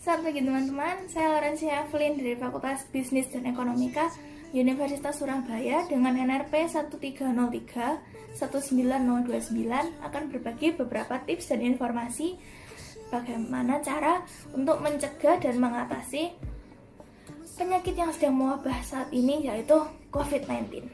Selamat pagi teman-teman, saya Laurencia Evelyn dari Fakultas Bisnis dan Ekonomika Universitas Surabaya dengan NRP 130319029 akan berbagi beberapa tips dan informasi bagaimana cara untuk mencegah dan mengatasi penyakit yang sedang mewabah saat ini, yaitu COVID-19.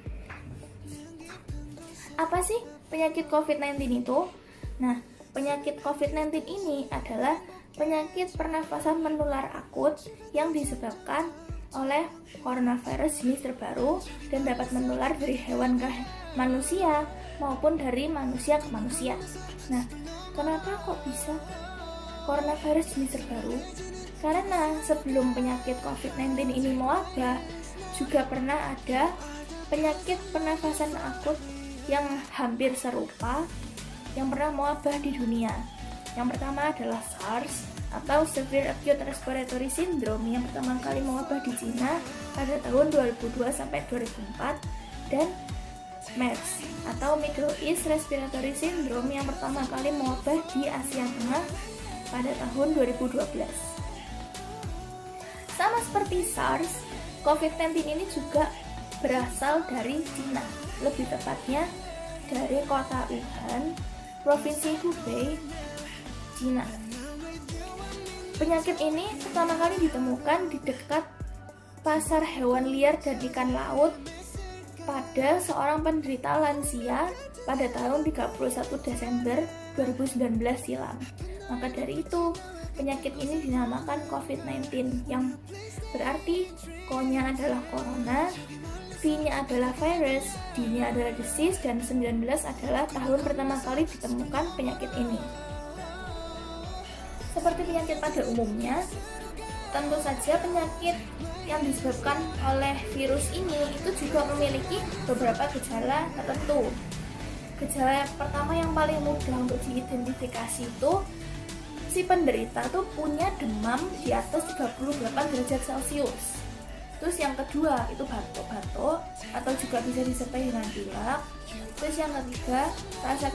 Apa sih penyakit COVID-19 itu? Nah, penyakit COVID-19 ini adalah penyakit pernafasan menular akut yang disebabkan oleh coronavirus jenis terbaru dan dapat menular dari hewan ke manusia maupun dari manusia ke manusia. Nah, kenapa kok bisa coronavirus jenis terbaru? Karena sebelum penyakit COVID-19 ini mewabah, juga pernah ada penyakit pernafasan akut yang hampir serupa yang pernah mewabah di dunia. Yang pertama adalah SARS atau Severe Acute Respiratory Syndrome yang pertama kali mewabah di Cina pada tahun 2002 sampai 2004, dan MERS atau Middle East Respiratory Syndrome yang pertama kali mewabah di Asia Tengah pada tahun 2012. Sama seperti SARS, COVID-19 ini juga berasal dari Cina, lebih tepatnya dari kota Wuhan, Provinsi Hubei, Cina. Penyakit ini pertama kali ditemukan di dekat pasar hewan liar dan ikan laut pada seorang penderita lansia pada tahun 31 Desember 2019 silam. Maka dari itu, penyakit ini dinamakan COVID-19 yang berarti Ko-nya adalah corona, V-nya adalah virus, D-nya adalah disease, dan 19 adalah tahun pertama kali ditemukan penyakit ini. Seperti penyakit pada umumnya, tentu saja penyakit yang disebabkan oleh virus ini itu juga memiliki beberapa gejala tertentu. Gejala pertama yang paling mudah untuk diidentifikasi itu si penderita tuh punya demam di atas 38 derajat Celcius. Terus yang kedua itu batuk-batuk atau juga bisa disertai dengan pilek. Terus yang ketiga, rasa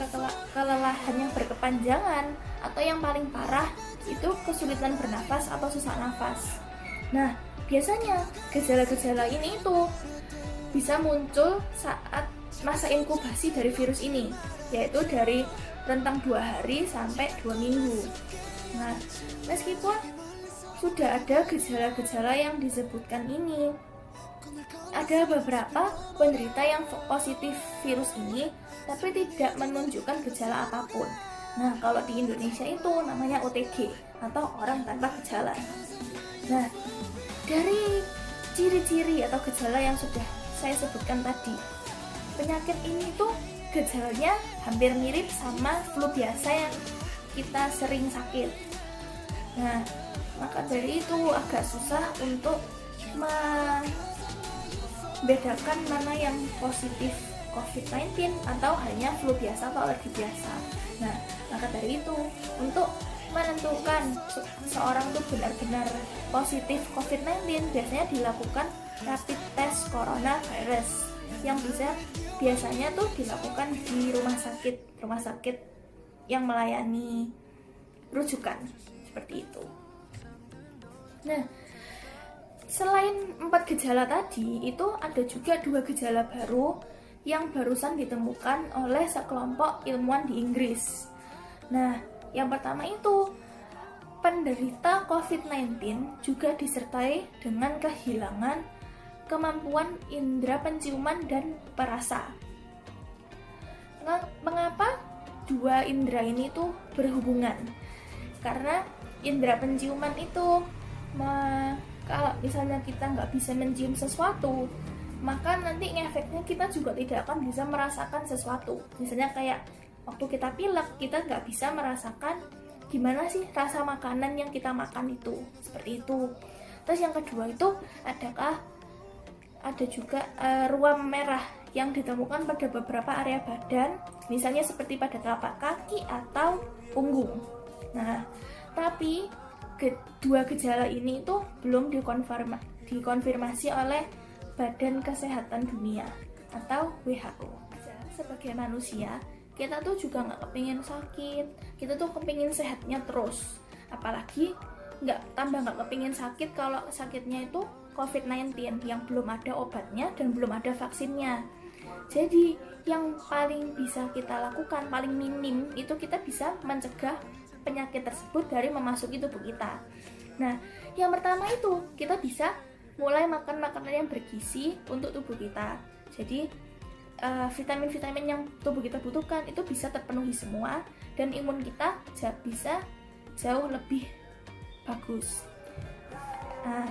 kelelahan yang berkepanjangan, atau yang paling parah itu kesulitan bernafas atau sesak nafas. Nah, biasanya gejala-gejala ini itu bisa muncul saat masa inkubasi dari virus ini, yaitu dari rentang 2 hari sampai 2 minggu. Nah, meskipun sudah ada gejala-gejala yang disebutkan ini, ada beberapa penderita yang positif virus ini tapi tidak menunjukkan gejala apapun. Nah, kalau di Indonesia itu namanya OTG atau orang tanpa gejala. Nah, dari ciri-ciri atau gejala yang sudah saya sebutkan tadi, penyakit ini tuh gejalanya hampir mirip sama flu biasa yang kita sering sakit. Nah, maka dari itu agak susah untuk membedakan mana yang positif COVID-19 atau hanya flu biasa atau alergi biasa. Nah, maka dari itu untuk menentukan seseorang itu benar-benar positif COVID-19 biasanya dilakukan rapid test coronavirus yang biasanya tuh dilakukan di rumah sakit yang melayani rujukan seperti itu. Nah, selain 4 gejala tadi, itu ada juga 2 gejala baru yang barusan ditemukan oleh sekelompok ilmuwan di Inggris. Nah, yang pertama itu penderita COVID-19 juga disertai dengan kehilangan kemampuan indera penciuman dan perasa. Mengapa 2 indera ini tuh berhubungan? Karena indera penciuman itu kalau misalnya kita nggak bisa mencium sesuatu, maka nanti efeknya kita juga tidak akan bisa merasakan sesuatu. Misalnya kayak waktu kita pilek, kita nggak bisa merasakan gimana sih rasa makanan yang kita makan itu, seperti itu. Terus yang kedua itu ada juga ruam merah yang ditemukan pada beberapa area badan, misalnya seperti pada telapak kaki atau punggung. Nah, tapi kedua gejala ini itu belum dikonfirmasi oleh Badan Kesehatan Dunia atau WHO. Sebagai manusia, kita tuh juga nggak kepingin sakit, kita tuh kepingin sehatnya terus. Apalagi nggak kepingin sakit kalau sakitnya itu COVID-19 yang belum ada obatnya dan belum ada vaksinnya. Jadi yang paling bisa kita lakukan, paling minim, itu kita bisa mencegah penyakit tersebut dari memasuki tubuh kita. Nah, yang pertama itu kita bisa mulai makan makanan yang bergizi untuk tubuh kita. Jadi vitamin-vitamin yang tubuh kita butuhkan itu bisa terpenuhi semua, dan imun kita bisa jauh lebih bagus. Nah,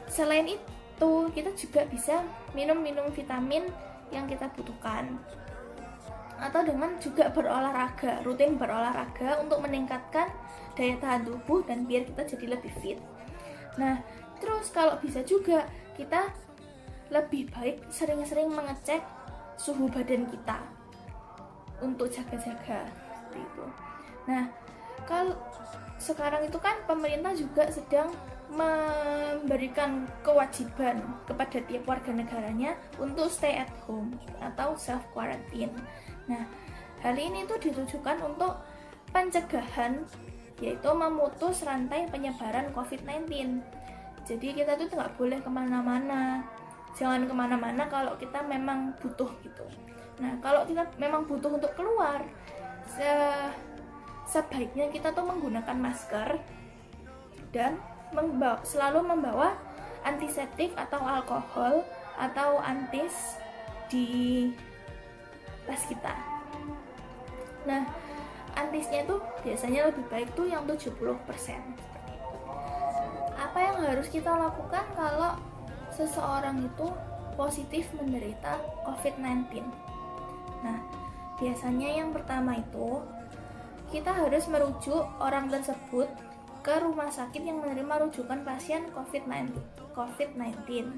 selain itu kita juga bisa minum vitamin yang kita butuhkan, atau dengan juga berolahraga, rutin berolahraga untuk meningkatkan daya tahan tubuh dan biar kita jadi lebih fit. Nah, terus kalau bisa juga kita lebih baik sering-sering mengecek suhu badan kita untuk jaga-jaga gitu. Nah, kalau sekarang itu kan pemerintah juga sedang memberikan kewajiban kepada tiap warga negaranya untuk stay at home atau self quarantine. Nah, hal ini tuh ditujukan untuk pencegahan, yaitu memutus rantai penyebaran COVID-19. Jadi kita tuh nggak boleh kemana-mana, jangan kemana-mana kalau kita memang butuh gitu. Nah, kalau kita memang butuh untuk keluar, sebaiknya kita tuh menggunakan masker dan selalu membawa antiseptik atau alkohol atau antis di tas kita. Nah, antisnya itu biasanya lebih baik tuh yang 70%. Apa yang harus kita lakukan kalau seseorang itu positif menderita COVID-19? Nah, biasanya yang pertama itu kita harus merujuk orang tersebut ke rumah sakit yang menerima rujukan pasien COVID-19.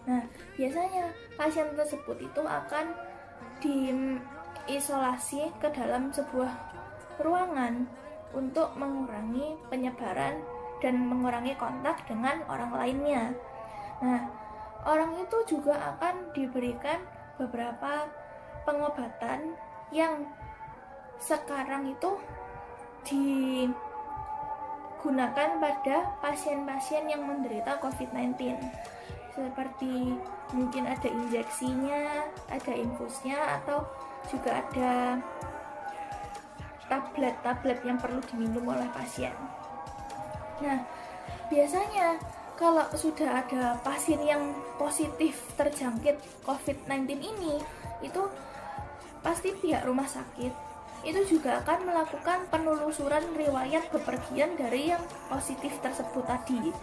Nah, biasanya pasien tersebut itu akan diisolasi ke dalam sebuah ruangan untuk mengurangi penyebaran dan mengurangi kontak dengan orang lainnya. Nah, orang itu juga akan diberikan beberapa pengobatan yang sekarang itu digunakan pada pasien-pasien yang menderita COVID-19, seperti mungkin ada injeksinya, ada infusnya, atau juga ada tablet-tablet yang perlu diminum oleh pasien. Nah, biasanya kalau sudah ada pasien yang positif terjangkit COVID-19 ini, itu pasti pihak rumah sakit itu juga akan melakukan penelusuran riwayat bepergian dari yang positif tersebut tadi,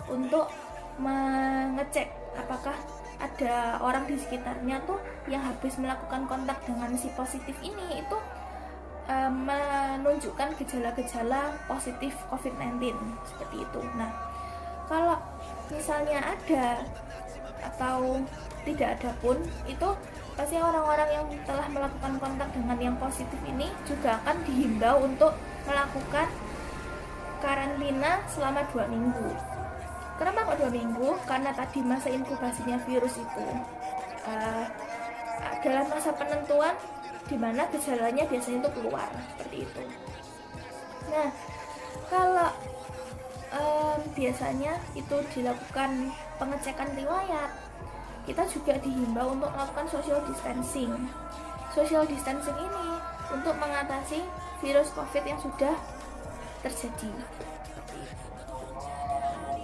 untuk mengecek apakah ada orang di sekitarnya tuh yang habis melakukan kontak dengan si positif ini itu menunjukkan gejala-gejala positif COVID-19 seperti itu. Nah, kalau misalnya ada atau tidak ada pun, itu pasti orang-orang yang telah melakukan kontak dengan yang positif ini juga akan dihimbau untuk melakukan karantina selama 2 minggu. Kenapa kok 2 minggu? Karena tadi masa inkubasinya virus itu dalam masa penentuan di mana gejalanya biasanya itu keluar, seperti itu. Nah, kalau biasanya itu dilakukan pengecekan riwayat, kita juga dihimbau untuk melakukan social distancing. Social distancing ini untuk mengatasi virus COVID yang sudah terjadi.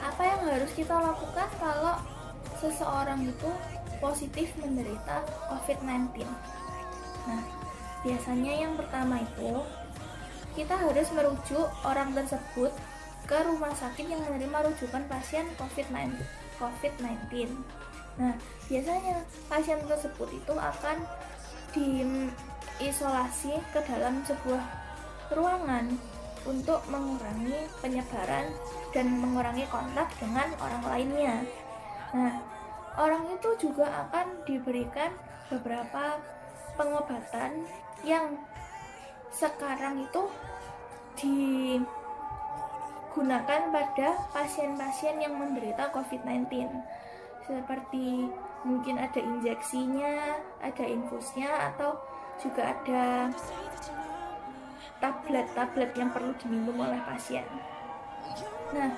Apa yang harus kita lakukan kalau seseorang itu positif menderita COVID-19? Nah, biasanya yang pertama itu kita harus merujuk orang tersebut ke rumah sakit yang menerima rujukan pasien COVID-19. Nah, biasanya pasien tersebut itu akan diisolasi ke dalam sebuah ruangan untuk mengurangi penyebaran dan mengurangi kontak dengan orang lainnya. Nah, orang itu juga akan diberikan beberapa pengobatan yang sekarang itu digunakan pada pasien-pasien yang menderita COVID-19, seperti mungkin ada injeksinya, ada infusnya, atau juga ada tablet-tablet yang perlu diminum oleh pasien. Nah,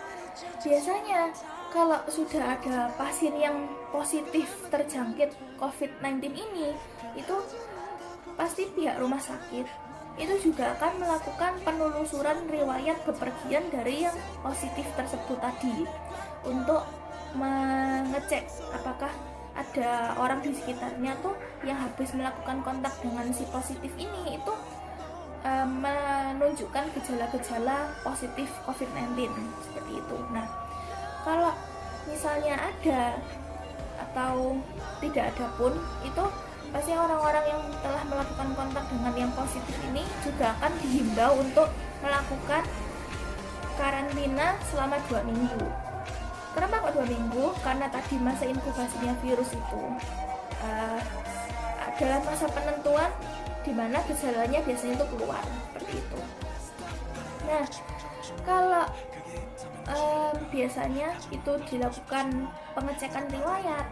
biasanya kalau sudah ada pasien yang positif terjangkit COVID-19 ini, itu pasti pihak rumah sakit itu juga akan melakukan penelusuran riwayat bepergian dari yang positif tersebut tadi untuk mengecek apakah ada orang di sekitarnya tuh yang habis melakukan kontak dengan si positif ini itu menunjukkan gejala-gejala positif COVID-19 seperti itu. Nah, kalau misalnya ada atau tidak ada pun, itu pasti orang-orang yang telah melakukan kontak dengan yang positif ini juga akan dihimbau untuk melakukan karantina selama 2 minggu. Kenapa kok 2 minggu? Karena tadi masa inkubasinya virus itu adalah masa penentuan di mana gejalanya biasanya itu keluar seperti itu. Nah, kalau biasanya itu dilakukan pengecekan riwayat,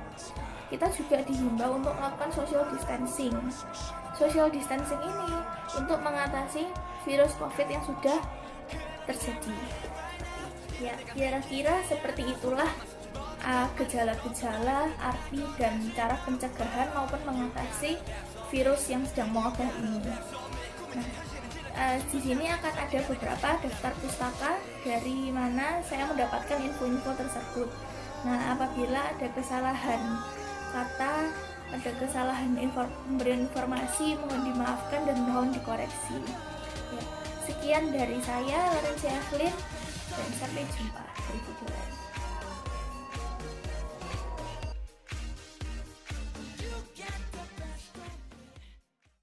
kita juga dihimbau untuk melakukan social distancing. Social distancing ini untuk mengatasi virus COVID yang sudah terjadi. Ya, kira-kira seperti itulah gejala-gejala, arti dan cara pencegahan maupun mengatasi virus yang sedang mewabah ini. Nah, di sini akan ada beberapa daftar pustaka dari mana saya mendapatkan info-info tersebut. Nah, apabila ada kesalahan kata, ada kesalahan pemberian informasi, mohon dimaafkan dan mohon dikoreksi. Ya, sekian dari saya, Laurencia Evelyn, dan sampai jumpa di video lain.